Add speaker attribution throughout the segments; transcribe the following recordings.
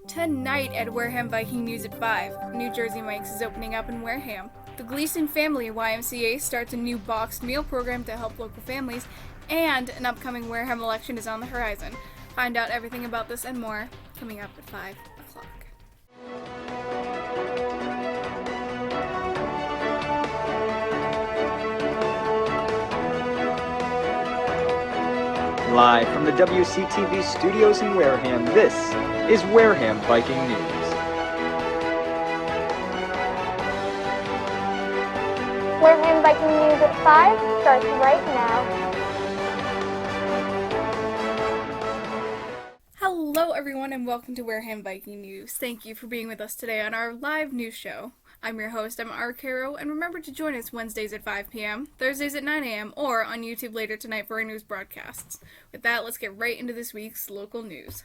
Speaker 1: Tonight at Wareham Viking News at 5, New Jersey Mike's is opening up in Wareham. The Gleason Family YMCA starts a new boxed meal program to help local families, and an upcoming Wareham election is on the horizon. Find out everything about this and more coming up at 5 o'clock.
Speaker 2: Live from the WCTV studios in Wareham, this is Wareham Viking News.
Speaker 3: Wareham Viking News at 5 starts right now.
Speaker 1: Hello everyone and welcome to Wareham Viking News. Thank you for being with us today on our live news show. I'm your host, I'm R. Caro, and remember to join us Wednesdays at 5 p.m., Thursdays at 9 a.m., or on YouTube later tonight for our news broadcasts. With that, let's get right into this week's local news.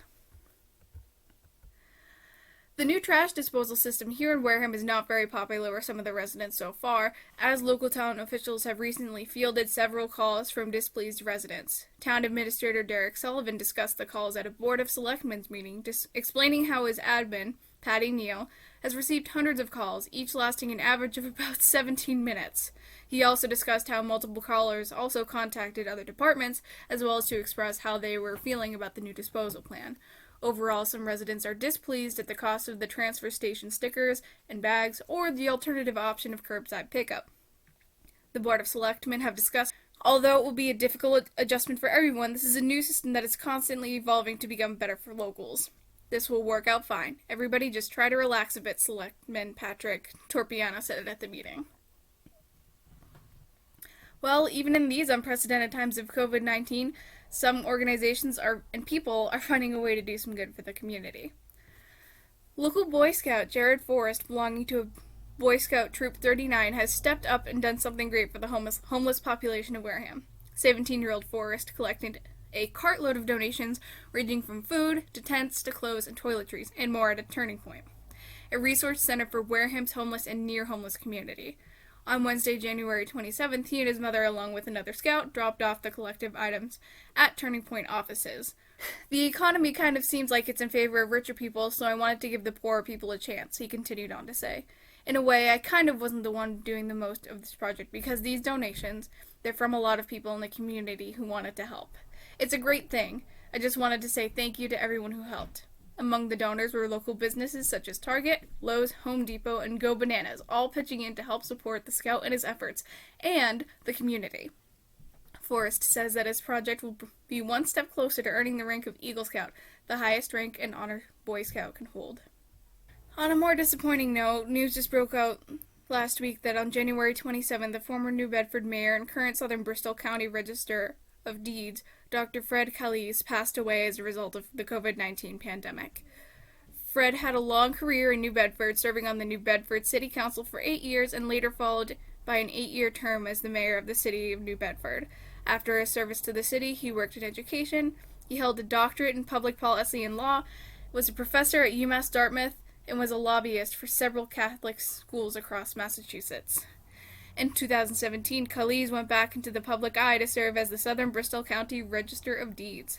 Speaker 1: The new trash disposal system here in Wareham is not very popular with some of the residents so far, as local town officials have recently fielded several calls from displeased residents. Town Administrator Derek Sullivan discussed the calls at a Board of Selectmen's meeting, explaining how his admin, Patty Neal, has received hundreds of calls, each lasting an average of about 17 minutes. He also discussed how multiple callers also contacted other departments, as well as to express how they were feeling about the new disposal plan. Overall, some residents are displeased at the cost of the transfer station stickers and bags, or the alternative option of curbside pickup. The Board of Selectmen have discussed, although it will be a difficult adjustment for everyone, this is a new system that is constantly evolving to become better for locals. This will work out fine. Everybody just try to relax a bit, Selectman Patrick Torpiano said it at the meeting. Well, even in these unprecedented times of COVID-19, some organizations and people are finding a way to do some good for the community. Local Boy Scout Jared Forrest, belonging to a Boy Scout Troop 39, has stepped up and done something great for the homeless population of Wareham. 17-year-old Forrest collected a cartload of donations ranging from food to tents to clothes and toiletries and more at a Turning Point, a resource center for Wareham's homeless and near-homeless community. On Wednesday, January 27th, he and his mother, along with another scout, dropped off the collective items at Turning Point offices. The economy kind of seems like it's in favor of richer people, so I wanted to give the poorer people a chance, he continued on to say. In a way, I kind of wasn't the one doing the most of this project because these donations, they're from a lot of people in the community who wanted to help. It's a great thing. I just wanted to say thank you to everyone who helped. Among the donors were local businesses such as Target, Lowe's, Home Depot, and Go Bananas, all pitching in to help support the Scout in his efforts, and the community. Forrest says that his project will be one step closer to earning the rank of Eagle Scout, the highest rank an honor Boy Scout can hold. On a more disappointing note, news just broke out last week that on January 27th, the former New Bedford mayor and current Southern Bristol County Register of Deeds, Dr. Fred Calise, passed away as a result of the COVID-19 pandemic. Fred had a long career in New Bedford, serving on the New Bedford City Council for 8 years and later followed by an 8-year term as the mayor of the city of New Bedford. After his service to the city, he worked in education. He held a doctorate in public policy and law, was a professor at UMass Dartmouth, and was a lobbyist for several Catholic schools across Massachusetts. In 2017, Calise went back into the public eye to serve as the Southern Bristol County Register of Deeds.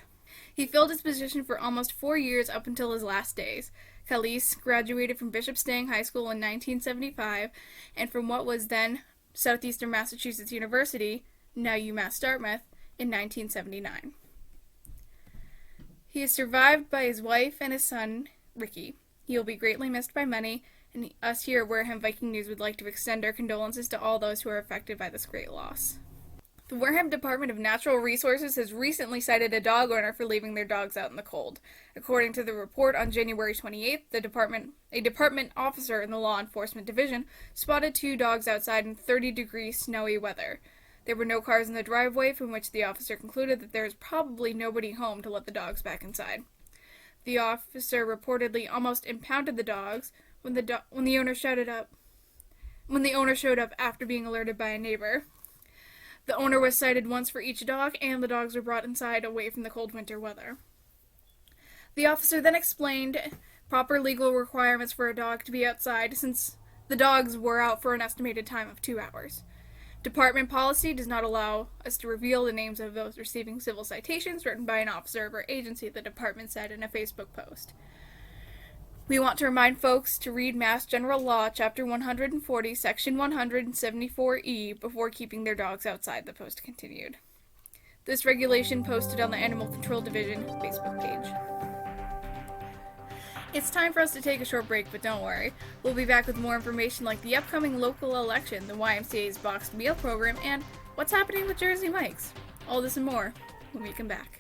Speaker 1: He filled his position for almost 4 years up until his last days. Calise graduated from Bishop Stang High School in 1975 and from what was then Southeastern Massachusetts University, now UMass Dartmouth, in 1979. He is survived by his wife and his son, Ricky. He will be greatly missed by many, and us here at Wareham Viking News would like to extend our condolences to all those who are affected by this great loss. The Wareham Department of Natural Resources has recently cited a dog owner for leaving their dogs out in the cold. According to the report, on January 28th, a department officer in the Law Enforcement Division spotted 2 dogs outside in 30-degree snowy weather. There were no cars in the driveway, from which the officer concluded that there is probably nobody home to let the dogs back inside. The officer reportedly almost impounded the dogs when the owner showed up after being alerted by a neighbor. The owner was cited once for each dog, and the dogs were brought inside away from the cold winter weather. The officer then explained proper legal requirements for a dog to be outside since the dogs were out for an estimated time of 2 hours. Department policy does not allow us to reveal the names of those receiving civil citations written by an officer of our agency, the department said in a Facebook post. We want to remind folks to read Mass General Law, Chapter 140, Section 174E before keeping their dogs outside, the post continued. This regulation posted on the Animal Control Division Facebook page. It's time for us to take a short break, but don't worry. We'll be back with more information like the upcoming local election, the YMCA's boxed meal program, and what's happening with Jersey Mike's. All this and more when we come back.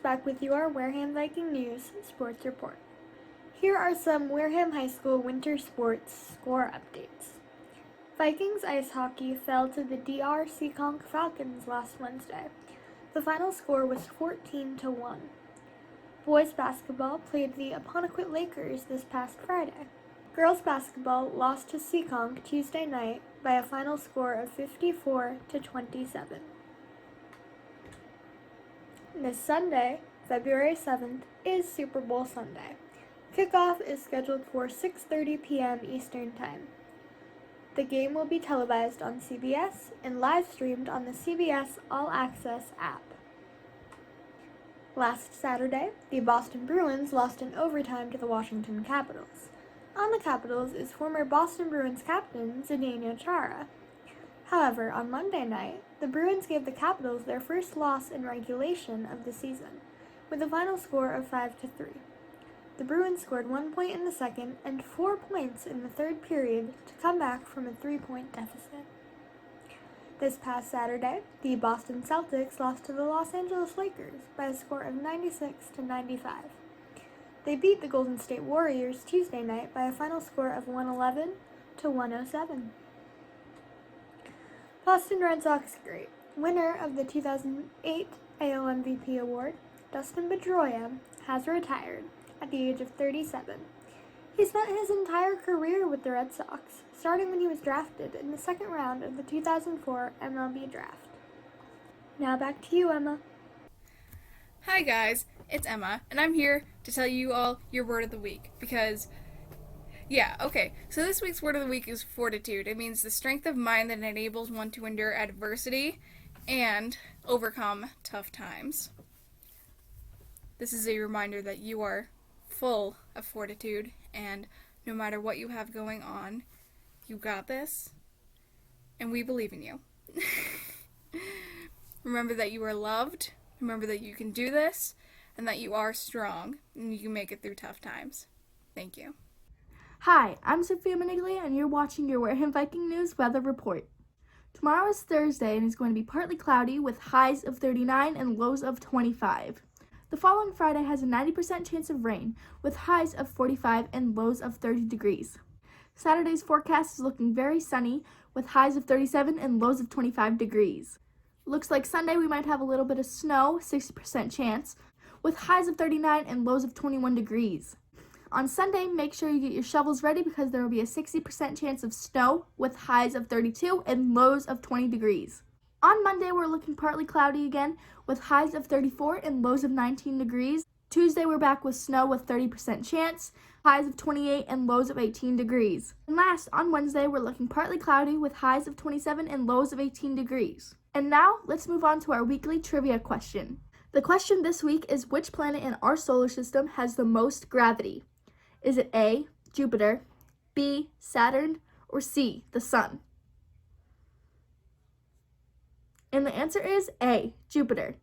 Speaker 3: Back with your Wareham Viking News Sports Report. Here are some Wareham High School winter sports score updates. Vikings ice hockey fell to the DR Seekonk Falcons last Wednesday. The final score was 14-1. Boys basketball played the Apponequet Lakers this past Friday. Girls basketball lost to Seekonk Tuesday night by a final score of 54-27. This Sunday, February 7th, is Super Bowl Sunday. Kickoff is scheduled for 6:30 p.m. Eastern Time. The game will be televised on CBS and live streamed on the CBS All Access app. Last Saturday, the Boston Bruins lost in overtime to the Washington Capitals. On the Capitals is former Boston Bruins captain Zdeno Chara. However, on Monday night, the Bruins gave the Capitals their first loss in regulation of the season, with a final score of 5-3. The Bruins scored 1 point in the second and 4 points in the third period to come back from a 3-point deficit. This past Saturday, the Boston Celtics lost to the Los Angeles Lakers by a score of 96-95. They beat the Golden State Warriors Tuesday night by a final score of 111-107. Boston Red Sox great. Winner of the 2008 AL MVP award, Dustin Pedroia, has retired at the age of 37. He spent his entire career with the Red Sox, starting when he was drafted in the second round of the 2004 MLB draft. Now back to you, Emma.
Speaker 1: Hi guys, it's Emma, and I'm here to tell you all your word of the week, because so this week's word of the week is fortitude. It means the strength of mind that enables one to endure adversity and overcome tough times. This is a reminder that you are full of fortitude, and no matter what you have going on, you got this, and we believe in you. Remember that you are loved, remember that you can do this, and that you are strong, and you can make it through tough times. Thank you.
Speaker 4: Hi, I'm Sophia Maniglia, and you're watching your Wareham Viking News Weather Report. Tomorrow is Thursday, and it's going to be partly cloudy with highs of 39 and lows of 25. The following Friday has a 90% chance of rain, with highs of 45 and lows of 30 degrees. Saturday's forecast is looking very sunny, with highs of 37 and lows of 25 degrees. Looks like Sunday we might have a little bit of snow, 60% chance, with highs of 39 and lows of 21 degrees. On Sunday, make sure you get your shovels ready because there will be a 60% chance of snow with highs of 32 and lows of 20 degrees. On Monday, we're looking partly cloudy again with highs of 34 and lows of 19 degrees. Tuesday, we're back with snow with 30% chance, highs of 28 and lows of 18 degrees. And last, on Wednesday, we're looking partly cloudy with highs of 27 and lows of 18 degrees. And now, let's move on to our weekly trivia question. The question this week is, which planet in our solar system has the most gravity? Is it A, Jupiter, B, Saturn, or C, the Sun? And the answer is A, Jupiter.